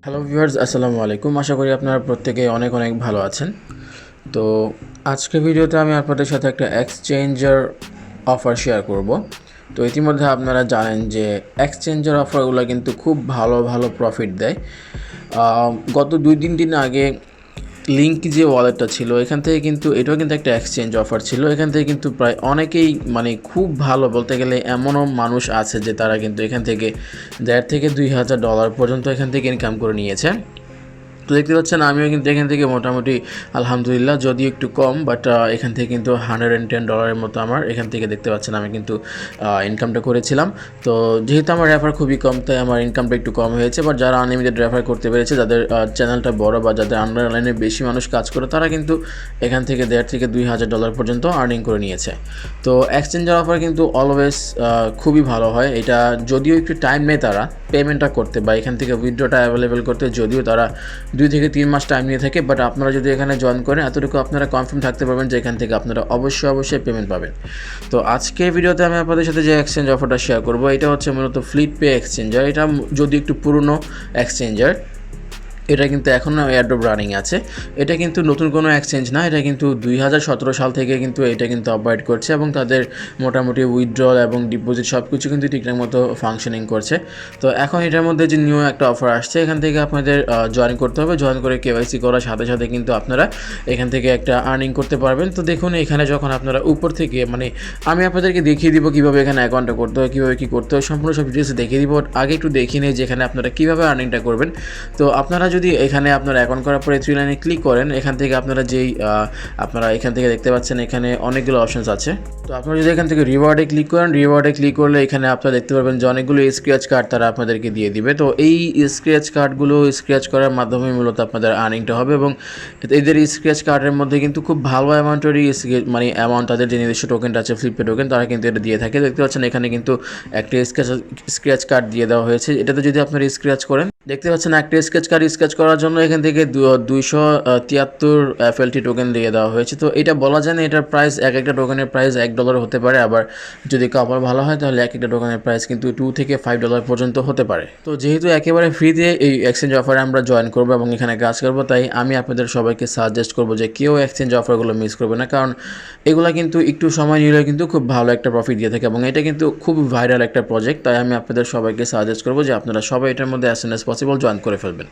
Hello viewers, আসসালামু আলাইকুম। আশা করি আপনারা প্রত্যেকেই অনেক অনেক ভালো আছেন। তো আজকের ভিডিওতে আমি আপনাদের সাথে একটা এক্সচেঞ্জার অফার শেয়ার করব। তো ইতিমধ্যে আপনারা জানেন যে এক্সচেঞ্জার অফারগুলো কিন্তু খুব ভালো ভালো প্রফিট দেয়। গত 2-3 দিন আগে লিঙ্ক যে ওয়ালেটটা ছিল এখান থেকে কিন্তু এটাও কিন্তু একটা এক্সচেঞ্জ অফার ছিল। এখান থেকে কিন্তু প্রায় অনেকেই মানে খুব ভালো বলতে গেলে এমনও মানুষ আছে যে তারা কিন্তু এখান থেকে $1,500 পর্যন্ত এখান থেকে ইনকাম করে নিয়েছে। তো দেখতে পাচ্ছেন আমিও কিন্তু এখান থেকে মোটামুটি আলহামদুলিল্লাহ, যদিও একটু কম, বাট এখান থেকে কিন্তু $110 মতো আমার এখান থেকে দেখতে পাচ্ছেন আমি কিন্তু ইনকামটা করেছিলাম। তো যেহেতু আমার রেফার খুবই কম, তাই আমার ইনকামটা একটু কম হয়েছে। বাট যারা আনলিমিটেড রেফার করতে পেরেছে, যাদের চ্যানেলটা বড় বা যাদের অনলাইনে বেশি মানুষ কাজ করে, তারা কিন্তু এখান থেকে $1,500 পর্যন্ত আর্নিং করে নিয়েছে। তো এক্সচেঞ্জার অফার কিন্তু অলওয়েজ খুবই ভালো হয়। এটা যদিও একটু টাইম নেয় তারা পেমেন্টটা করতে বা এখান থেকে উইথড্রটা অ্যাভেলেবেল করতে, যদিও তারা 2 থেকে 3 মাস টাইম নিয়ে থাকে। বাট আপনারা যদি এখানে জয়েন করেন, এতটুকু আপনারা কনফার্ম থাকতে পারবেন যে এখান থেকে আপনারা অবশ্যই পেমেন্ট পাবেন। তো আজকের ভিডিওতে আমি আপনাদের সাথে যে এক্সচেঞ্জ অফারটা শেয়ার করব, এটা হচ্ছে মূলত ফ্লিটপে এক্সচেঞ্জার। এটা যদি একটু পুরনো এক্সচেঞ্জার, এটা কিন্তু এখনও এয়ারড্রপ রানিং আছে। এটা কিন্তু নতুন কোনো এক্সচেঞ্জ না, এটা কিন্তু 2017 সাল থেকে কিন্তু এটা কিন্তু অপারেট করছে এবং তাদের মোটামুটি উইথড্রল এবং ডিপোজিট সব কিছু কিন্তু ঠিকঠাক মতো ফাংশনিং করছে। তো এখন এটার মধ্যে যে নিউ একটা অফার আসছে, এখান থেকে আপনাদের জয়েন করতে হবে। জয়েন করে কেওয়াইসি করার সাথে সাথে কিন্তু আপনারা এখান থেকে একটা আর্নিং করতে পারবেন। তো দেখুন এখানে যখন আপনারা উপর থেকে মানে আমি আপনাদেরকে দেখিয়ে দিব কীভাবে এখানে অ্যাকাউন্টটা করতে হয়, কীভাবে কী করতে হয়, সম্পূর্ণ সব ডিটেলস দেখিয়ে দিব। আগে একটু দেখিয়ে নেই যে এখানে আপনারা কীভাবে আর্নিংটা করবেন। তো আপনারা যদি এখানে আপনারা অ্যাকাউন্ট করার পরে 3 লাইনে ক্লিক করেন, এখান থেকে আপনারা আপনারা এখান থেকে দেখতে পাচ্ছেন এখানে অনেকগুলো অপশনস আছে। তো আপনারা যদি এখান থেকে রিওয়ার্ডে ক্লিক করেন, রিওয়ার্ডে ক্লিক করলে এখানে আপনারা দেখতে পারবেন যে অনেকগুলো স্ক্র্যাচ কার্ড তারা আপনাদেরকে দিয়ে দিবে। তো এই স্ক্র্যাচ কার্ডগুলো স্ক্র্যাচ করার মাধ্যমে মূলত আপনাদের আর্নিংটা হবে এবং এদের স্ক্র্যাচ কার্ডের মধ্যে কিন্তু খুব ভালো অ্যামাউন্টেরই মানে অ্যামাউন্ট, তাদের যে নিজস্ব টোকেনটা আছে ফ্লিপপে টোকেন, তারা কিন্তু এটা দিয়ে থাকে। দেখতে পাচ্ছেন এখানে কিন্তু একটা স্ক্র্যাচ কার্ড দিয়ে দেওয়া হয়েছে। এটাতে যদি আপনারা স্ক্র্যাচ করেন, দেখতে পাচ্ছেন একটা স্কেচ করার জন্য এখান থেকে 273 FLT টোকেন দিয়ে দেওয়া হয়েছে। তো এটা বলা যায় না এটার প্রাইস, এক একটা টোকেনের প্রাইস $1 হতে পারে, আবার যদি কপাল ভালো হয় তাহলে এক একটা টোকেনের প্রাইস কিন্তু $2 থেকে $5 পর্যন্ত হতে পারে। তো যেহেতু একেবারে ফ্রিতে এই এক্সচেঞ্জ অফারে আমরা জয়েন করবো এবং এখানে কাজ করবো, তাই আমি আপনাদের সবাইকে সাজেস্ট করবো যে কেউ এক্সচেঞ্জ অফারগুলো মিস করবে না, কারণ এগুলা কিন্তু একটু সময় নিলে কিন্তু খুব ভালো একটা প্রফিট দিয়ে থাকে এবং এটা কিন্তু খুব ভাইরাল একটা প্রজেক্ট। তাই আমি আপনাদের সবাইকে সাজেস্ট করবো যে আপনারা সবাই এটার মধ্যে as soon as possible join করে ফেলবেন।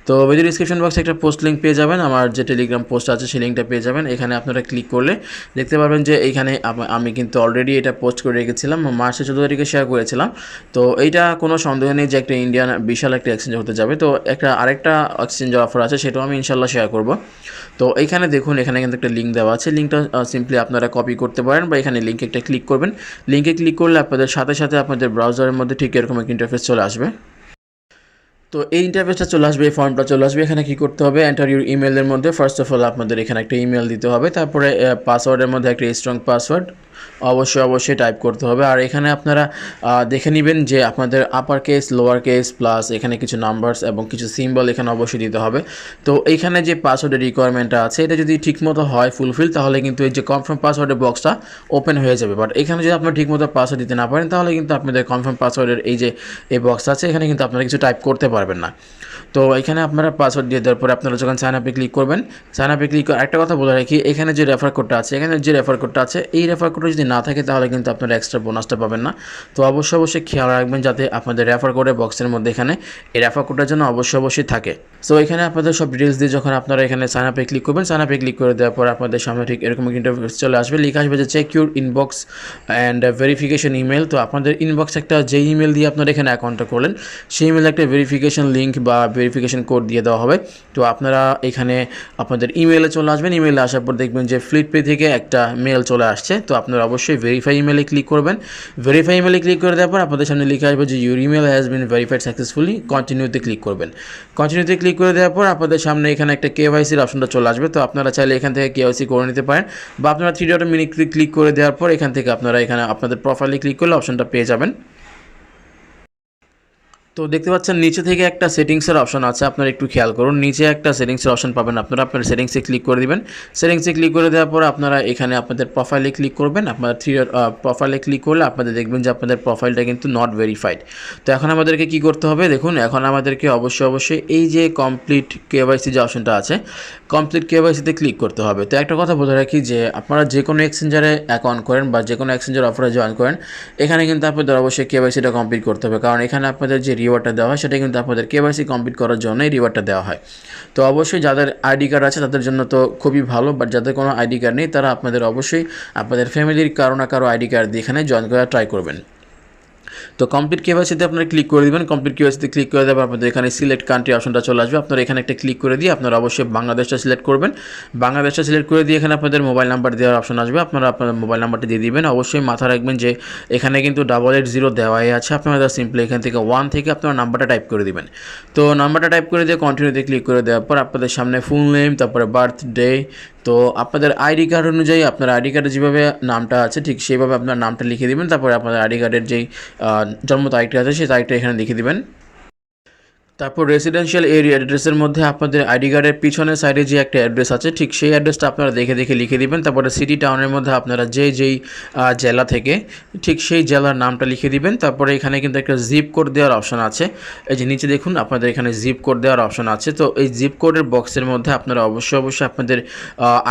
তো ভিডিও ডিসক্রিপশন বক্সে একটা পোস্ট লিঙ্ক পেয়ে যাবেন, আমার যে টেলিগ্রাম পোস্ট আছে সেই লিঙ্কটা পেয়ে যাবেন। এখানে আপনারা ক্লিক করলে দেখতে পারবেন যে এইখানে আমি কিন্তু অলরেডি এটা পোস্ট করে রেখেছিলাম, মার্চের 14 তারিখে শেয়ার করেছিলাম। তো এইটা কোনো সন্দেহ নেই যে একটা ইন্ডিয়ান বিশাল একটা এক্সচেঞ্জ হতে যাবে। তো আরেকটা এক্সচেঞ্জ অফার আছে, সেটাও আমি ইনশাল্লাহ শেয়ার করব। তো এইখানে দেখুন এখানে কিন্তু একটা লিঙ্ক দেওয়া আছে, লিঙ্কটা সিম্পলি আপনারা কপি করতে পারেন বা এখানে লিঙ্কে একটা ক্লিক করবেন। লিঙ্কে ক্লিক করলে আপনাদের সাথে সাথে আপনাদের ব্রাউজারের মধ্যে ঠিক এরকম একটা ইন্টারফেস চলে আসবে। তো এই ইন্টারফেসটা চলে আসবে, এই ফর্মটা চলে আসবে। এখানে কি করতে হবে, এন্টার ইউর ইমেলের মধ্যে ফার্স্ট অফ অল আপনাদের এখানে একটা ইমেল দিতে হবে। তারপরে পাসওয়ার্ডের মধ্যে একটা স্ট্রং পাসওয়ার্ড অবশ্যই টাইপ করতে হবে। আর এখানে আপনারা দেখে নেবেন যে আপনাদের upper case, lower case, plus এখানে কিছু নাম্বারস এবং কিছু সিম্বল এখানে অবশ্যই দিতে হবে। তো এইখানে যে পাসওয়ার্ডের রিকোয়ারমেন্টটা আছে, এটা যদি ঠিকমতো হয় ফুলফিল, তাহলে কিন্তু এই যে কনফার্ম পাসওয়ার্ডের বক্সটা ওপেন হয়ে যাবে। বাট এখানে যদি আপনারা ঠিকমতো পাসওয়ার্ড দিতে না পারেন, তাহলে কিন্তু আপনাদের কনফার্ম পাসওয়ার্ডের এই বক্স আছে, এখানে কিন্তু আপনারা কিছু টাইপ করতে পারবেন না। তো এখানে আপনারা পাসওয়ার্ড দিয়ে দেওয়ার পরে আপনারা যখন সাইন আপে ক্লিক করবেন, সাইন আপে ক্লিক করে একটা কথা বলে রাখি, এখানে যে রেফার কোডটা আছে, এই রেফার কোডটা যদি না থাকে তাহলে কিন্তু আপনারা এক্সট্রা বোনাসটা পাবেন না। তো অবশ্যই খেয়াল রাখবেন যাতে আপনাদের রেফার কোডের বক্সের মধ্যে এখানে এই রেফার কোডটার জন্য অবশ্যই থাকে। সো এখানে আপনাদের সব ডিটেলস দিয়ে যখন আপনারা এখানে সাইন আপে ক্লিক করবেন, সাইন আপে ক্লিক করে দেওয়ার পর আপনাদের সামনে ঠিক এরকম একটা ইন্টারফেস চলে আসবে, লেখা আসবে যে check your inbox and verification email. তো আপনাদের ইনবক্স একটা যে ইমেল দিয়ে আপনারা এখানে অ্যাকাউন্টটা করলেন, সেই ইমেলে একটা ভেরিফিকেশন লিঙ্ক বা ভেরিফিকেশন কোড দিয়ে দেওয়া হবে। তো আপনারা এখানে আপনাদের ইমেলে চলে আসবেন, ইমেলে আসার পর দেখবেন যে ফ্লিটপে থেকে একটা মেল চলে আসছে। তো আপনারা অবশ্যই ভেরিফাই ইমেলে ক্লিক করবেন। ভেরিফাই ইমেলে ক্লিক করে দেওয়ার পর আপনাদের সামনে লিখে আসবে যে your email has been verified successfully, কন্টিনিউতে ক্লিক করবেন। কন্টিনিউতে ক্লিক করে দেওয়ার পর আপনাদের সামনে এখানে একটা কেওয়াইসির অপশনটা চলে আসবে। তো আপনারা চাইলে এখান থেকে কেওয়াইসি করে নিতে পারেন, বা আপনারা 3 ডট মিনি ক্লিক করে দেওয়ার পর এখান থেকে আপনারা এখানে আপনাদের প্রোফাইলে ক্লিক করলে অপশনটা পেয়ে যাবেন। তো দেখতে পাচ্ছেন নিচে থেকে একটা সেটিংসের অপশন আছে, আপনারা একটু খেয়াল করুন। নিচে একটা সেটিংসের অপশন পাবেন আপনারা, আপনার সেটিংসে ক্লিক করে দিবেন। সেটিংসে ক্লিক করে দেওয়ার পর আপনারা এখানে আপনাদের প্রোফাইলে ক্লিক করবেন। আপনারা প্রোফাইলে ক্লিক করলে আপনাদের দেখবেন যে আপনাদের প্রোফাইলটা কিন্তু নট ভেরিফাইড। তো এখন আমাদেরকে কি করতে হবে দেখুন, এখন আমাদেরকে অবশ্যই এই যে কমপ্লিট কেওয়াইসি যে অপশনটা আছে, কমপ্লিট কেওয়াইসিতে ক্লিক করতে হবে। তো একটা কথা বলে রাখি যে আপনারা যে কোনো এক্সচেঞ্জারে অ্যাকাউন্ট করেন বা যে কোনো এক্সচেঞ্জার অফারে জয়েন করেন, এখানে কিন্তু আপনাদের অবশ্যই কেওয়াইসিটা কমপ্লিট করতে হবে, কারণ এখানে আপনাদের যে রিওয়ার্ডটা দেওয়া হয় সেটা কিন্তু আপনাদের কেওয়াইসি কমপ্লিট করার জন্যই রিওয়ার্ডটা দেওয়া হয়। তো অবশ্যই যাদের আইডি কার্ড আছে তাদের জন্য তো খুবই ভালো, বাট যাদের কোনো আইডি কার্ড নেই তারা আপনাদের অবশ্যই আপনাদের ফ্যামিলির কারো না কারো আইডি কার্ড দিয়ে এখানে জয়েন করার ট্রাই করবেন। তো কমপ্লিট কেওয়াইসিতে আপনারা ক্লিক করে দিবেন। কমপ্লিট কেওয়াইসিতে ক্লিক করে দেওয়ার আপনাদের এখানে সিলেক্ট কান্ট্রি অপশনটা চলে আসবে। আপনারা এখানে একটা ক্লিক করে দিয়ে আপনারা অবশ্যই বাংলাদেশটা সিলেক্ট করবেন। বাংলাদেশটা সিলেক্ট করে দিয়ে এখানে আপনাদের মোবাইল নাম্বার দেওয়ার অপশন আসবে, আপনারা আপনাদের মোবাইল নাম্বারটা দিয়ে দিবেন। অবশ্যই মাথা রাখবেন যে এখানে কিন্তু 880 দেওয়াই আছে, আপনারা সিম্পলি এখান থেকে 1 থেকে আপনারা নাম্বারটা টাইপ করে দিবেন। তো নাম্বারটা টাইপ করে দিয়ে কন্টিনিউতে ক্লিক করে দেওয়ার পর আপনাদের সামনে ফুল নেম, তারপরে বার্থডে, তো আপনাদের আইডি কার্ড অনুযায়ী আপনার আইডি কার্ডে যেভাবে নামটা আছে ঠিক সেইভাবে আপনার নামটা লিখে দিবেন। তারপরে আপনাদের আইডি কার্ডের যেই জন্ম তারিখটা আছে সেই তারিখটা এখানে লিখে দিবেন। তারপর রেসিডেন্সিয়াল এরিয়া অ্যাড্রেসের মধ্যে আপনাদের আইডি কার্ডের পিছনের সাইডে যে একটা অ্যাড্রেস আছে ঠিক সেই অ্যাড্রেসটা আপনারা দেখে দেখে লিখে দিবেন। তারপরে সিটি টাউনের মধ্যে আপনারা যেই জেলা থেকে ঠিক সেই জেলার নামটা লিখে দিবেন। তারপরে এখানে কিন্তু একটা জিপ কোড দেওয়ার অপশন আছে, এই যে নিচে দেখুন আপনাদের এখানে জিপ কোড দেওয়ার অপশন আছে। তো এই জিপ কোডের বক্সের মধ্যে আপনারা অবশ্যই আপনাদের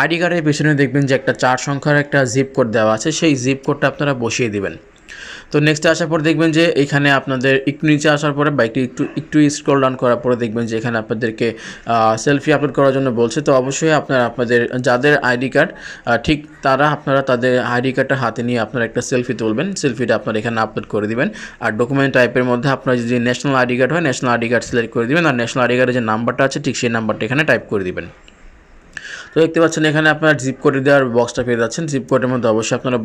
আইডি কার্ডের পেছনে দেখবেন যে একটা 4 সংখ্যার একটা জিপ কোড দেওয়া আছে, সেই জিপ কোডটা আপনারা বসিয়ে দিবেন। তো নেক্সটে আসার পর দেখবেন যে এখানে আপনাদের একটু নিচে আসার পরে বাইকটি একটু স্ক্রল ডাউন করার পরে দেখবেন যে এখানে আপনাদেরকে সেলফি আপলোড করার জন্য বলছে। তো অবশ্যই আপনারা আপনাদের যাদের আইডি কার্ড ঠিক আপনারা তাদের আইডি কার্ডটা হাতে নিয়ে আপনারা একটা সেলফি তুলবেন, সেলফিটা আপনারা এখানে আপলোড করে দিবেন। আর ডকুমেন্ট টাইপের মধ্যে আপনার যদি ন্যাশনাল আইডি কার্ড হয় ন্যাশনাল আইডি কার্ড সিলেক্ট করে দিবেন, আর ন্যাশনাল আইডি কার্ডের যে নাম্বারটা আছে ঠিক সেই নাম্বারটা এখানে টাইপ করে দিবেন। তো দেখতে পাচ্ছেন এখানে আপনার জিপ কোড দেওয়ার বক্সটা পেয়ে যাচ্ছেন। জিপ কোডের মধ্যে অবশ্যই আপনারা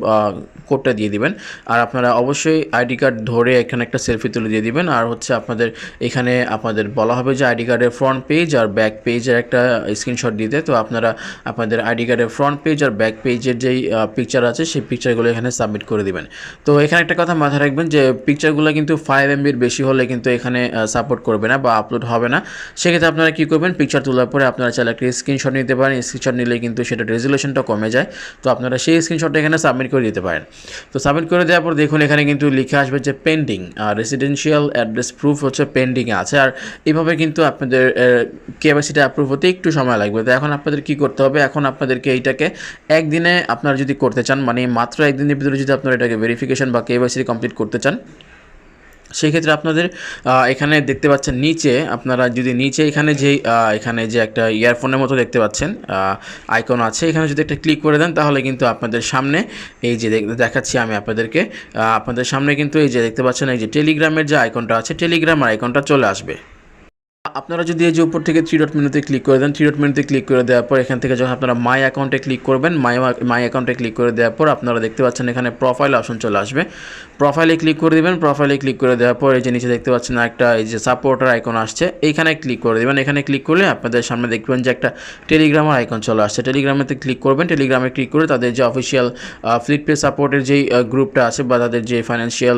কোডটা দিয়ে দিবেন, আর আপনারা অবশ্যই আইডি কার্ড ধরে এখানে একটা সেলফি তুলে দিয়ে দিবেন। আর হচ্ছে আপনাদের এখানে আপনাদের বলা হবে যে আইডি কার্ডের ফ্রন্ট পেজ আর ব্যাক পেজের একটা স্ক্রিনশট দিতে। তো আপনারা আপনাদের আইডি কার্ডের ফ্রন্ট পেজ আর ব্যাক পেজের যেই পিকচার আছে সেই পিকচারগুলো এখানে সাবমিট করে দিবেন। তো এখানে একটা কথা মাথায় রাখবেন যে পিকচারগুলো কিন্তু 5 MBর বেশি হলে কিন্তু এখানে সাপোর্ট করবে না বা আপলোড হবে না। সেক্ষেত্রে আপনারা কী করবেন, পিকচার তোলার পরে আপনারা চাইলে একটা স্ক্রিনশট নিতে পারেন, স্ক্রিনশট নিলে কিন্তু সেটা রেজুলেশনটা কমে যায়। তো আপনারা সেই স্ক্রিনশটটা এখানে সাবমিট করে দিতে পারেন। তো সাবমিট করে দেওয়ার পর দেখুন এখানে কিন্তু লিখে আসবে যে পেন্ডিং, রেসিডেন্সিয়াল অ্যাড্রেস প্রুফ হচ্ছে পেন্ডিংয়ে আছে। আর এইভাবে কিন্তু আপনাদের কেওয়াইসিটা অ্যাপ্রুভ হতে একটু সময় লাগবে। তো এখন আপনাদের কী করতে হবে, এখন আপনাদেরকে এইটাকে একদিনে আপনারা যদি করতে চান, মানে মাত্র একদিনের ভিতরে যদি আপনারা এটাকে ভেরিফিকেশন বা কেওয়াইসি কমপ্লিট করতে চান, সেই ক্ষেত্রে আপনাদের এখানে দেখতে পাচ্ছেন নিচে আপনারা যদি নিচে এখানে যে একটা ইয়ারফোনের মতো দেখতে পাচ্ছেন আইকন আছে, এখানে যদি একটা ক্লিক করে দেন তাহলে কিন্তু আপনাদের সামনে এই যে দেখাচ্ছি আমি আপনাদেরকে, আপনাদের সামনে কিন্তু এই যে দেখতে পাচ্ছেন এই যে টেলিগ্রামের যে আইকনটা আছে টেলিগ্রামের আইকনটা চলে আসবে। আপনারা যদি এই যে উপর থেকে 3 ডট মেনুতে ক্লিক করে দেন, 3 ডট মেনুতে ক্লিক করে দেওয়ার পর এখান থেকে যখন আপনারা মাই অ্যাকাউন্টে ক্লিক করবেন, মাই অ্যাকাউন্টে ক্লিক করে দেওয়ার পর আপনারা দেখতে পাচ্ছেন এখানে প্রোফাইল অপশন চলে আসবে। প্রোফাইলে ক্লিক করে দেবেন। প্রোফাইলে ক্লিক করে দেওয়ার পর এই যে নিচে দেখতে পাচ্ছেন একটা এই যে সাপোর্টার আইকন আসছে, এইখানে ক্লিক করে দেবেন। এখানে ক্লিক করলে আপনাদের সামনে দেখবেন যে একটা টেলিগ্রামের আইকন চলে আসছে, টেলিগ্রামেতে ক্লিক করবেন। টেলিগ্রামে ক্লিক করে তাদের যে অফিসিয়াল ফ্লিটপে সাপোর্টের যেই গ্রুপটা আছে বা তাদের যে ফাইন্যান্সিয়াল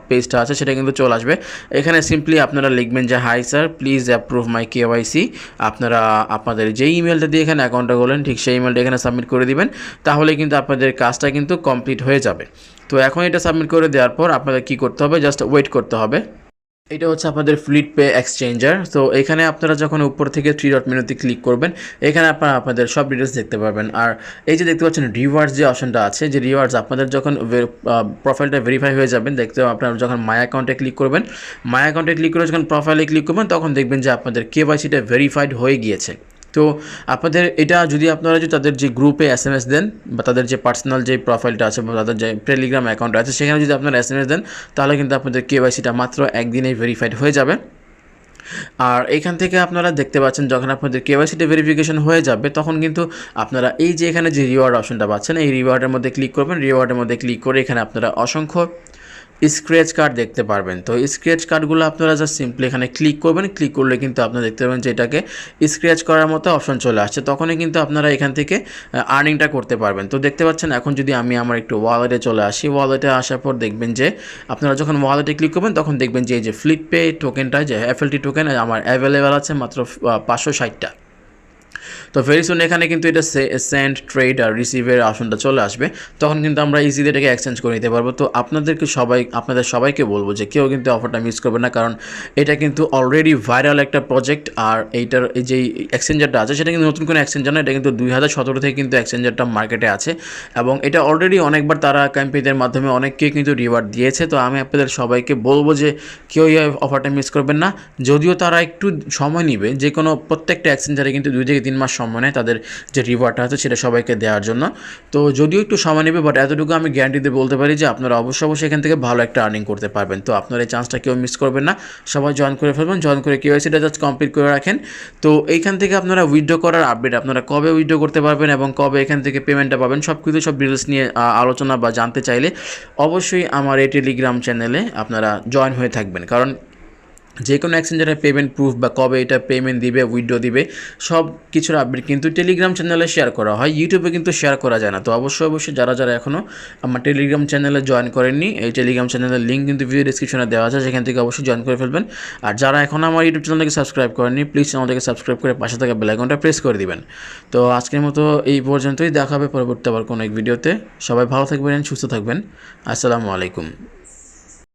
পেজটা আছে সেটা কিন্তু চলে আসবে। এখানে সিম্পলি আপনারা লিখবেন যে hi sir, please approve my KYC. আপনারা আপনাদের যেই ইমেলটা দিয়ে এখানে অ্যাকাউন্টটা করলেন ঠিক সেই ইমেলটা এখানে সাবমিট করে দিবেন, তাহলে কিন্তু আপনাদের কাজটা কিন্তু কমপ্লিট হয়ে যাবে। তো এখন এটা সাবমিট করে দেওয়ার পর আপনাদের কী করতে হবে, জাস্ট ওয়েট করতে হবে। এটা হচ্ছে আপনাদের ফ্লিটপে এক্সচেঞ্জার। তো এখানে আপনারা যখন উপর থেকে 3 ডট মেনুতে ক্লিক করবেন, এখানে আপনারা আপনাদের সব ডিটেলস দেখতে পাবেন। আর এই যে দেখতে পাচ্ছেন রিওয়ার্ডস যে অপশনটা আছে, যে রিওয়ার্ডস আপনাদের যখন প্রোফাইলটা ভেরিফাই হয়ে যাবেন, দেখতে আপনারা যখন মাই অ্যাকাউন্টে ক্লিক করবেন, মাই অ্যাকাউন্টে ক্লিক করে যখন প্রোফাইলে ক্লিক করবেন তখন দেখবেন যে আপনাদের কেওয়াইসিটা ভেরিফাইড হয়ে গিয়েছে। তো আপনাদের এটা যদি আপনারা যদি তাদের যে গ্রুপে SMS দেন বা তাদের যে পার্সোনাল যে প্রোফাইলটা আছে বা তাদের যে টেলিগ্রাম অ্যাকাউন্ট আছে সেখানে যদি আপনারা SMS দেন, তাহলে কিন্তু আপনাদের কেওয়াইসিটা মাত্র একদিনেই ভেরিফাইড হয়ে যাবে। আর এইখান থেকে আপনারা দেখতে পাচ্ছেন যখন আপনাদের কেওয়াইসিটা ভেরিফিকেশন হয়ে যাবে তখন কিন্তু আপনারা এই যে এখানে যে রিওয়ার্ড অপশনটা পাচ্ছেন এই রিওয়ার্ডের মধ্যে ক্লিক করবেন। রিওয়ার্ডের মধ্যে ক্লিক করে এখানে আপনারা অসংখ্য স্ক্র্যাচ কার্ড দেখতে পারবেন। তো স্ক্র্যাচ কার্ডগুলো আপনারা জাস্ট সিম্পলি এখানে ক্লিক করবেন, ক্লিক করলে কিন্তু আপনারা দেখতে পাবেন যে এটাকে স্ক্র্যাচ করার মতো অপশন চলে আসছে, তখনই কিন্তু আপনারা এখান থেকে আর্নিংটা করতে পারবেন। তো দেখতে পাচ্ছেন এখন যদি আমি আমার একটু ওয়ালেটে চলে আসি, ওয়ালেটে আসার পর দেখবেন যে আপনারা যখন ওয়ালেটে ক্লিক করবেন তখন দেখবেন যে এই যে ফ্লিটপে টোকেনটা, যে FLT টোকেন আমার অ্যাভেলেবেল আছে মাত্র 560টা। তো ভেরি সুন এখানে কিন্তু এটা সেন্ড, ট্রেড আর রিসিভের অপশনটা চলে আসবে, তখন কিন্তু আমরা ইজিলি এটাকে এক্সচেঞ্জ করে নিতে পারবো। তো আপনাদের সবাইকে বলবো যে কেউ কিন্তু অফারটা মিস করবে না, কারণ এটা কিন্তু অলরেডি ভাইরাল একটা প্রজেক্ট। আর এইটার এই যে এক্সচেঞ্জারটা আছে সেটা কিন্তু নতুন কোনো এক্সচেঞ্জার না, এটা কিন্তু 2017 থেকে কিন্তু এক্সচেঞ্জারটা মার্কেটে আছে এবং এটা অলরেডি অনেকবার তারা ক্যাম্পেইনের মাধ্যমে অনেককে কিন্তু রিওয়ার্ড দিয়েছে। তো আমি আপনাদের সবাইকে বলবো যে কেউ এই অফারটা মিস করবেন না, যদিও তারা একটু সময় নেবে, যে কোনো প্রত্যেকটা এক্সচেঞ্জারে কিন্তু 2 থেকে 3 মাস সময় নেয় তাদের যে রিওয়ার্ডটা আছে সেটা সবাইকে দেওয়ার জন্য। তো যদিও একটু সময় নেবে, বাট এতটুকু আমি গ্যারান্টি দিয়ে বলতে পারি যে আপনারা অবশ্যই এখান থেকে ভালো একটা আর্নিং করতে পারবেন। তো আপনারা এই চান্সটা কেউ মিস করবেন না, সবাই জয়েন করে ফেলবেন, জয়েন করে KYCটা জাস্ট কমপ্লিট করে রাখেন। তো এইখান থেকে আপনারা উইথড্র করার আপডেট, আপনারা কবে উইথড্র করতে পারবেন এবং কবে এখান থেকে পেমেন্টটা পাবেন সব ডিটেলস নিয়ে আলোচনা বা জানতে চাইলে অবশ্যই আমার এই টেলিগ্রাম চ্যানেলে আপনারা জয়েন হয়ে থাকবেন, কারণ যে কোনো এক্সচেঞ্জারের পেমেন্ট প্রুফ বা কবে এটা পেমেন্ট দিবে, উইথড্র দিবে, সব কিছুর আপডেট কিন্তু টেলিগ্রাম চ্যানেলে শেয়ার করা হয়, ইউটিউবে কিন্তু শেয়ার করা যায় না। তো অবশ্যই যারা এখনও আমার টেলিগ্রাম চ্যানেলে জয়েন করেননি, এই টেলিগ্রাম চ্যানেলের লিঙ্ক কিন্তু ভিডিও ডিসক্রিপশনে দেওয়া আছে, সেখান থেকে অবশ্যই জয়েন করে ফেলবেন। আর যারা এখন আমার ইউটিউব চ্যানেলটাকে সাবস্ক্রাইব করেননি, প্লিজ চ্যানেলটাকে সাবস্ক্রাইব করে পাশে থাকা বেল আইকনটা প্রেস করে দিবেন। তো আজকের মতো এই পর্যন্তই, দেখা হবে পরবর্তী আবার কোনো এক ভিডিওতে। সবাই ভালো থাকবেন, সুস্থ থাকবেন। আসসালামু আলাইকুম।